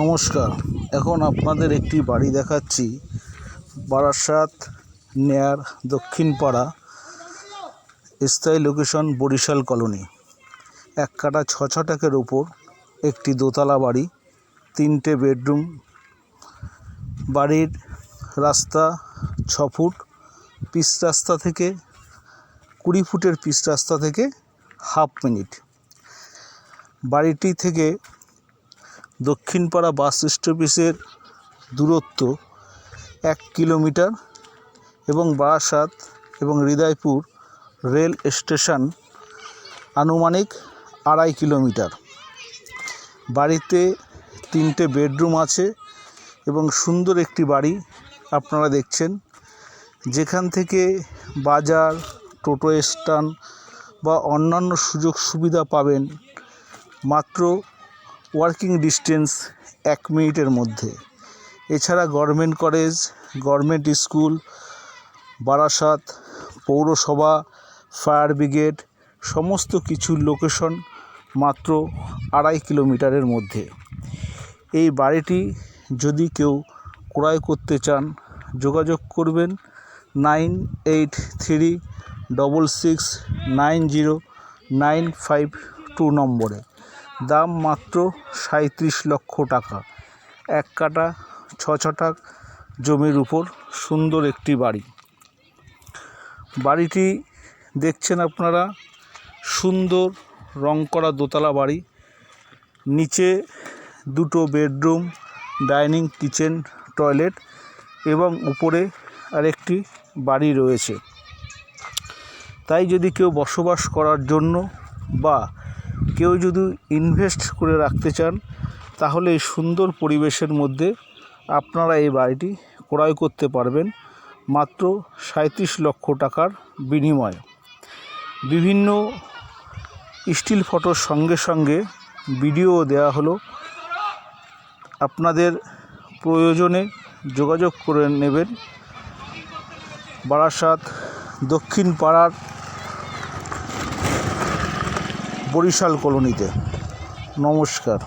নমস্কার। এখন আপনাদের একটি বাড়ি দেখাচ্ছি বারাসাত নেয়ার দক্ষিণপাড়া, স্থায়ী লোকেশন বরিশাল কলোনি। 1 কাঠা 6 ছটাকের ওপর একটি দোতলা বাড়ি, 3টে বেডরুম। বাড়ির রাস্তা 6 ফুট, পিচ রাস্তা থেকে 20 ফুটের পিচ রাস্তা থেকে হাফ মিনিট। বাড়িটি থেকে দক্ষিণপাড়া বাস স্টপেজের দূরত্ব 1 কিলোমিটার এবং বারাসাত এবং হৃদয়পুর রেল স্টেশন আনুমানিক 2.5 কিলোমিটার। বাড়িতে 3টে বেডরুম আছে এবং সুন্দর একটি বাড়ি আপনারা দেখছেন, যেখান থেকে বাজার, টোটো স্ট্যান্ড বা অন্যান্য সুযোগ সুবিধা পাবেন মাত্র ওয়াকিং ডিস্টেন্স 1 মিনিটের মধ্যে। এছাড়া government college, government school, Barasat পৌরসভা, ফায়ার ব্রিগেড সমস্ত কিছুর লোকেশন মাত্র 2.5 কিলোমিটারের মধ্যে। এই বাড়িটি যদি কেউ ক্রয় করতে চান, যোগাযোগ করবেন 9836690952 নম্বরে। দাম মাত্র 37 লক্ষ টাকা। 1 কাঠা 6 ছটাক জমির উপর সুন্দর একটি বাড়ি। বাড়িটি দেখছেন আপনারা, সুন্দর রং করা দোতলা বাড়ি। নিচে 2টো বেডরুম, ডাইনিং, কিচেন, টয়লেট এবং উপরে আরেকটি বাড়ি রয়েছে। তাই যদি কেউ বসবাস করার জন্য বা কেউ যদি ইনভেস্ট করে রাখতে চান, তাহলে এই সুন্দর পরিবেশের মধ্যে আপনারা এই বাড়িটি ক্রয় করতে পারবেন মাত্র 37 লক্ষ টাকার বিনিময়ে। বিভিন্ন স্টিল ফটোর সঙ্গে সঙ্গে ভিডিও দেওয়া হলো। আপনাদের প্রয়োজনে যোগাযোগ করে নেবেন বারাসাত দক্ষিণপাড়ার বরিশাল কলোনিতে। নমস্কার।